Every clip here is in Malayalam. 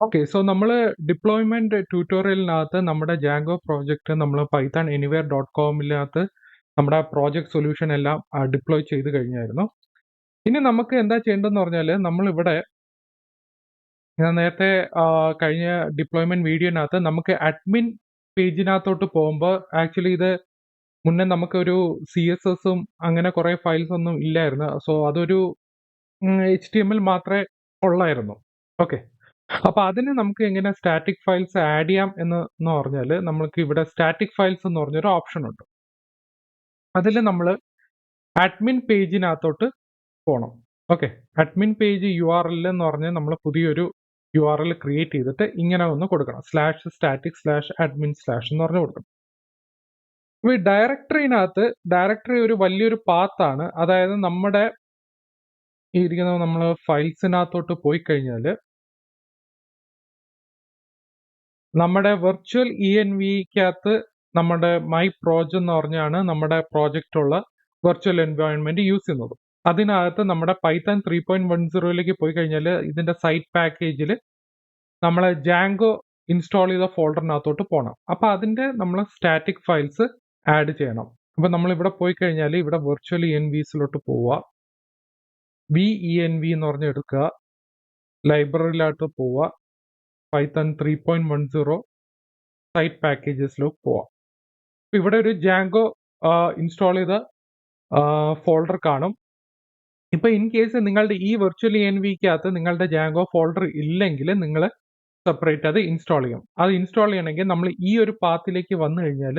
ഓക്കെ. സോ നമ്മള് ഡിപ്ലോയ്മെന്റ് ട്യൂട്ടോറിയലിനകത്ത് നമ്മുടെ ജാങ്കോ പ്രോജക്റ്റ് നമ്മൾ പൈത്തൺ എനിവെയർ .comനകത്ത് നമ്മുടെ പ്രോജക്റ്റ് സൊല്യൂഷൻ എല്ലാം ഡിപ്ലോയ് ചെയ്ത് കഴിഞ്ഞായിരുന്നു. ഇനി നമുക്ക് എന്താ ചെയ്യേണ്ടതെന്ന് പറഞ്ഞാൽ നമ്മളിവിടെ ഞാൻ നേരത്തെ കഴിഞ്ഞ ഡിപ്ലോയ്മെന്റ് വീഡിയോനകത്ത് നമുക്ക് അഡ്മിൻ പേജിനകത്തോട്ട് പോകുമ്പോൾ ആക്ച്വലി ഇത് മുന്നേ നമുക്കൊരു CSSഉം അങ്ങനെ കുറേ ഫയൽസ് ഒന്നും ഇല്ലായിരുന്നു. സോ അതൊരു HTML മാത്രമേ ഉള്ളായിരുന്നു. ഓക്കെ. അപ്പൊ അതിന് നമുക്ക് എങ്ങനെ സ്റ്റാറ്റിക് ഫയൽസ് ആഡ് ചെയ്യാം എന്ന് പറഞ്ഞാൽ നമുക്ക് ഇവിടെ സ്റ്റാറ്റിക് ഫയൽസ് എന്ന് പറഞ്ഞൊരു ഓപ്ഷൻ ഉണ്ട്. അതിൽ നമ്മൾ അഡ്മിൻ പേജിനകത്തോട്ട് പോകണം. ഓക്കെ. അഡ്മിൻ പേജ് URL എന്ന് പറഞ്ഞാൽ നമ്മൾ പുതിയൊരു URL ക്രിയേറ്റ് ചെയ്തിട്ട് ഇങ്ങനെ ഒന്ന് കൊടുക്കണം. /static/admin/ എന്ന് പറഞ്ഞ് കൊടുക്കണം. ഈ ഡയറക്ടറിനകത്ത് ഡയറക്ടറി ഒരു വലിയൊരു പാത്താണ്. അതായത് നമ്മുടെ ഈ ഇരിക്കുന്ന നമ്മൾ ഫയൽസിനകത്തോട്ട് പോയി കഴിഞ്ഞാൽ നമ്മുടെ വെർച്വൽ ENVക്കകത്ത് നമ്മുടെ മൈ പ്രോജ് എന്ന് പറഞ്ഞാണ് നമ്മുടെ പ്രോജക്റ്റ് ഉള്ള വെർച്വൽ എൻവയോൺമെന്റ് യൂസ് ചെയ്യുന്നത്. അതിനകത്ത് നമ്മുടെ പൈത്തൺ 3.10ലേക്ക് പോയി കഴിഞ്ഞാൽ ഇതിന്റെ സൈറ്റ് പാക്കേജിൽ നമ്മളെ ജാങ്കോ ഇൻസ്റ്റാൾ ചെയ്ത ഫോൾഡറിനകത്തോട്ട് പോകണം. അപ്പൊ അതിന്റെ നമ്മൾ സ്റ്റാറ്റിക് ഫയൽസ് ആഡ് ചെയ്യണം. അപ്പൊ നമ്മൾ ഇവിടെ പോയി കഴിഞ്ഞാൽ ഇവിടെ വെർച്വൽ ENVസിലോട്ട് പോവുക. VENV എന്ന് പറഞ്ഞ് എടുക്കുക. ലൈബ്രറിയിലോട്ട് പോവുക. പൈത്തൺ 3.10 സൈറ്റ് പാക്കേജസിലേക്ക് പോവാം. ഇവിടെ ഒരു ജാങ്കോ ഇൻസ്റ്റാൾ ചെയ്ത ഫോൾഡർ കാണും. ഇപ്പൊ ഇൻ കേസ് നിങ്ങളുടെ ഈ വെർച്വൽ ENVക്കകത്ത് നിങ്ങളുടെ ജാങ്കോ ഫോൾഡർ ഇല്ലെങ്കിൽ നിങ്ങൾ സെപ്പറേറ്റ് അത് ഇൻസ്റ്റാൾ ചെയ്യും. അത് ഇൻസ്റ്റാൾ ചെയ്യണമെങ്കിൽ നമ്മൾ ഈ ഒരു പാത്തിലേക്ക് വന്നു കഴിഞ്ഞാൽ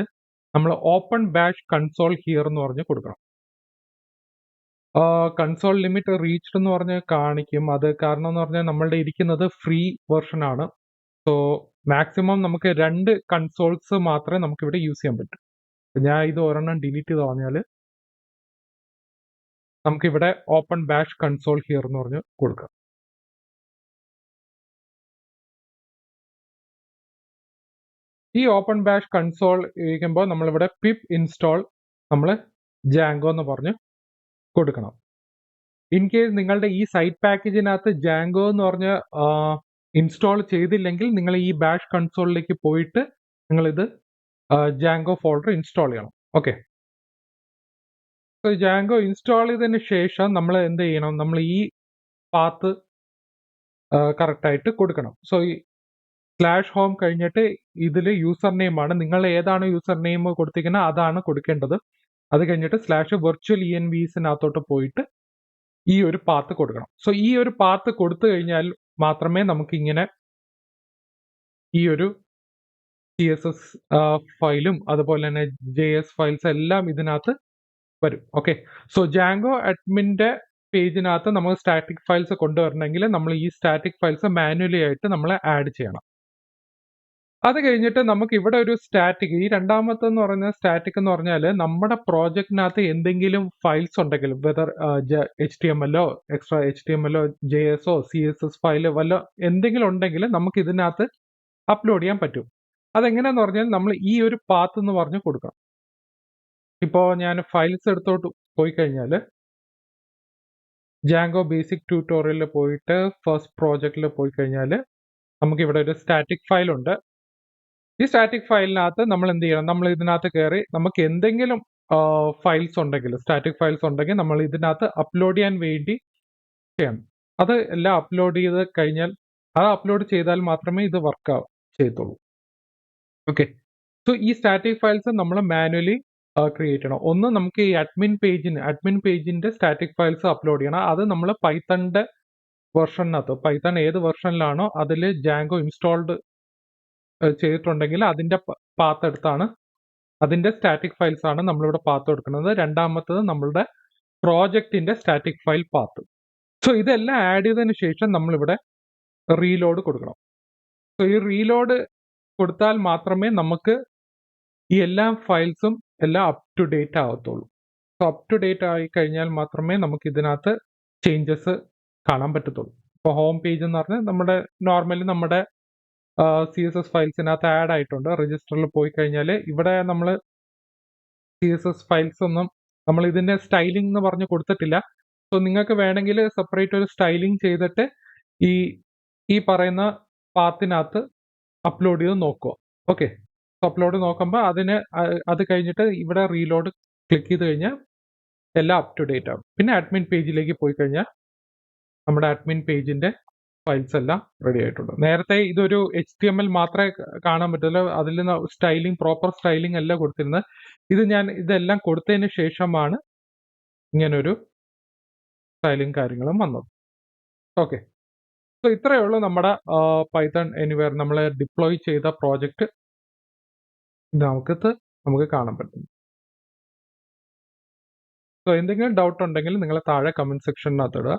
നമ്മൾ ഓപ്പൺ ബാഷ് കൺസോൾ ഹിയർ എന്ന് പറഞ്ഞ് കൊടുക്കണം. കൺസോൾ ലിമിറ്റ് റീച്ച്ഡ് എന്ന് പറഞ്ഞ് കാണിക്കും. അത് കാരണം എന്ന് പറഞ്ഞാൽ നമ്മളുടെ ഇരിക്കുന്നത് ഫ്രീ വെർഷൻ ആണ്. സോ മാക്സിമം നമുക്ക് 2 കൺസോൾസ് മാത്രമേ നമുക്ക് ഇവിടെ യൂസ് ചെയ്യാൻ പറ്റൂ. ഞാൻ ഇത് ഒരെണ്ണം ഡിലീറ്റ് ചെയ്ത് പറഞ്ഞാൽ നമുക്കിവിടെ ഓപ്പൺ ബാഷ് കൺസോൾ ഹിയർ എന്ന് പറഞ്ഞ് കൊടുക്കാം. ഈ ഓപ്പൺ ബാഷ് കൺസോൾ ഇരിക്കുമ്പോൾ നമ്മളിവിടെ പിപ്പ് ഇൻസ്റ്റാൾ നമ്മൾ ജാങ്കോ എന്ന് പറഞ്ഞ് കൊടുക്കണം. ഇൻ കേസ് നിങ്ങളുടെ ഈ സൈറ്റ് പാക്കേജിനകത്ത് ജാങ്കോ എന്ന് പറഞ്ഞ് ഇൻസ്റ്റാൾ ചെയ്തില്ലെങ്കിൽ നിങ്ങൾ ഈ ബാഷ് കൺസോളിലേക്ക് പോയിട്ട് നിങ്ങളിത് ജാങ്കോ ഫോൾഡർ ഇൻസ്റ്റാൾ ചെയ്യണം. ഓക്കെ. സോ ജാങ്കോ ഇൻസ്റ്റാൾ ചെയ്തതിന് ശേഷം നമ്മൾ എന്ത് ചെയ്യണം? നമ്മൾ ഈ പാത്ത് കറക്റ്റ് ആയിട്ട് കൊടുക്കണം. സോ ഈ /home കഴിഞ്ഞിട്ട് ഇതിൽ യൂസർ നെയിം ആണ്. നിങ്ങൾ ഏതാണ് യൂസർ നെയിം കൊടുത്തിരിക്കുന്നത് അതാണ് കൊടുക്കേണ്ടത്. അത് കഴിഞ്ഞിട്ട് /virtual envsനകത്തോട്ട് പോയിട്ട് ഈ ഒരു പാത്ത് കൊടുക്കണം. സോ ഈ ഒരു പാത്ത് കൊടുത്തു കഴിഞ്ഞാൽ മാത്രമേ നമുക്ക് ഇങ്ങനെ ഈ ഒരു CSS ഫയലും അതുപോലെ തന്നെ JS ഫയൽസ് എല്ലാം ഇതിനകത്ത് വരും. ഓക്കെ. സോ ജാങ്കോ അഡ്മിന്റെ പേജിനകത്ത് നമ്മൾ സ്റ്റാറ്റിക് ഫയൽസ് കൊണ്ടുവരണമെങ്കിൽ നമ്മൾ ഈ സ്റ്റാറ്റിക് ഫയൽസ് മാനുവലി ആയിട്ട് നമ്മൾ ആഡ് ചെയ്യണം. അത് കഴിഞ്ഞിട്ട് നമുക്ക് ഇവിടെ ഒരു സ്റ്റാറ്റിക് ഈ രണ്ടാമത്തെ എന്ന് പറയുന്ന സ്റ്റാറ്റിക് എന്ന് പറഞ്ഞാൽ നമ്മുടെ പ്രോജക്റ്റിനകത്ത് എന്തെങ്കിലും ഫയൽസ് ഉണ്ടെങ്കിലും വെതർ HTMLോ എക്സ്ട്രാ HTMLോ JSO CSS ഫയൽ വല്ല എന്തെങ്കിലും ഉണ്ടെങ്കിൽ നമുക്ക് ഇതിനകത്ത് അപ്ലോഡ് ചെയ്യാൻ പറ്റും. അതെങ്ങനെയാന്ന് പറഞ്ഞാൽ നമ്മൾ ഈ ഒരു പാത്ത് എന്ന് പറഞ്ഞ് കൊടുക്കണം. ഇപ്പോൾ ഞാൻ ഫയൽസ് എടുത്തോട്ട് പോയി കഴിഞ്ഞാൽ ജാങ്കോ ബേസിക് ട്യൂട്ടോറിയലിൽ പോയിട്ട് ഫസ്റ്റ് പ്രോജക്റ്റിൽ പോയി കഴിഞ്ഞാൽ നമുക്ക് ഇവിടെ ഒരു സ്റ്റാറ്റിക് ഫയൽ ഉണ്ട്. ഈ സ്റ്റാറ്റിക് ഫയലിനകത്ത് നമ്മൾ എന്ത് ചെയ്യണം? നമ്മൾ ഇതിനകത്ത് കയറി നമുക്ക് എന്തെങ്കിലും ഫയൽസ് ഉണ്ടെങ്കിൽ സ്റ്റാറ്റിക് ഫയൽസ് ഉണ്ടെങ്കിൽ നമ്മൾ ഇതിനകത്ത് അപ്ലോഡ് ചെയ്യാൻ വേണ്ടി ചെയ്യണം. അത് എല്ലാം അപ്ലോഡ് ചെയ്ത് കഴിഞ്ഞാൽ അത് അപ്ലോഡ് ചെയ്താൽ മാത്രമേ ഇത് വർക്ക് ചെയ്യത്തുള്ളൂ. ഓക്കെ. സോ ഈ സ്റ്റാറ്റിക് ഫയൽസ് നമ്മൾ മാനുവലി ക്രിയേറ്റ് ചെയ്യണം. ഒന്ന് നമുക്ക് ഈ അഡ്മിൻ പേജിന്റെ സ്റ്റാറ്റിക് ഫയൽസ് അപ്ലോഡ് ചെയ്യണം. അത് നമ്മൾ പൈത്തണിന്റെ വെർഷനകത്ത് പൈത്തൺ ഏത് വെർഷനിലാണോ അതിൽ ജാങ്കോ ഇൻസ്റ്റാൾഡ് ചെയ്തിട്ടുണ്ടെങ്കിൽ അതിന്റെ പാത്ത് എടുത്താണ് അതിന്റെ സ്റ്റാറ്റിക് ഫയൽസ് ആണ് നമ്മളിവിടെ പാത്ത് കൊടുക്കുന്നത്. രണ്ടാമത്തത് നമ്മളുടെ പ്രോജക്റ്റിന്റെ സ്റ്റാറ്റിക് ഫയൽ പാത്ത്. സോ ഇതെല്ലാം ആഡ് ചെയ്തതിന് ശേഷം നമ്മളിവിടെ റീലോഡ് കൊടുക്കണം. സോ ഈ റീലോഡ് കൊടുത്താൽ മാത്രമേ നമുക്ക് ഈ എല്ലാ ഫയൽസും എല്ലാം അപ് ടു ഡേറ്റ് ആവത്തുള്ളൂ. സോ അപ് ടു ഡേറ്റ് ആയി കഴിഞ്ഞാൽ മാത്രമേ നമുക്ക് ഇതിനകത്ത് ചേഞ്ചസ് കാണാൻ പറ്റത്തുള്ളൂ. ഇപ്പോൾ ഹോം പേജ് എന്ന് പറഞ്ഞാൽ നമ്മുടെ നോർമലി നമ്മുടെ CSS ഫയൽസിനകത്ത് ആഡ് ആയിട്ടുണ്ട്. രജിസ്റ്ററിൽ പോയി കഴിഞ്ഞാൽ ഇവിടെ നമ്മൾ CSS ഫയൽസ് ഒന്നും നമ്മൾ ഇതിന്റെ സ്റ്റൈലിംഗ് എന്ന് പറഞ്ഞ് കൊടുത്തിട്ടില്ല. സോ നിങ്ങൾക്ക് വേണമെങ്കിൽ സെപ്പറേറ്റ് ഒരു സ്റ്റൈലിംഗ് ചെയ്തിട്ട് ഈ പറയുന്ന പാത്തിനകത്ത് അപ്ലോഡ് ചെയ്ത് നോക്കുക. ഓക്കെ, അപ്ലോഡ് നോക്കുമ്പോൾ അത് കഴിഞ്ഞിട്ട് ഇവിടെ റീലോഡ് ക്ലിക്ക് ചെയ്ത് കഴിഞ്ഞാൽ എല്ലാം അപ് ടു ഡേറ്റ് ആവും. പിന്നെ അഡ്മിൻ പേജിലേക്ക് പോയി കഴിഞ്ഞാൽ നമ്മുടെ അഡ്മിൻ പേജിന്റെ ഫയൽസ് എല്ലാം റെഡി ആയിട്ടുണ്ട്. നേരത്തെ ഇതൊരു HTML മാത്രമേ കാണാൻ പറ്റുള്ളൂ. അതിൽ സ്റ്റൈലിംഗ്, പ്രോപ്പർ സ്റ്റൈലിംഗ് അല്ല കൊടുത്തിരുന്നത്. ഇതെല്ലാം കൊടുത്തതിന് ശേഷമാണ് ഇങ്ങനൊരു സ്റ്റൈലിംഗ് കാര്യങ്ങളും വന്നത്. ഓക്കെ, സോ ഇത്രയേ ഉള്ളൂ നമ്മുടെ പൈത്തൺ എനിവെയർ നമ്മൾ ഡിപ്ലോയ് ചെയ്ത പ്രോജക്റ്റ് നമുക്ക് കാണാൻ പറ്റും. സോ എന്തെങ്കിലും ഡൗട്ട് ഉണ്ടെങ്കിൽ നിങ്ങൾ താഴെ കമന്റ് സെക്ഷനകത്ത് ഇടുക.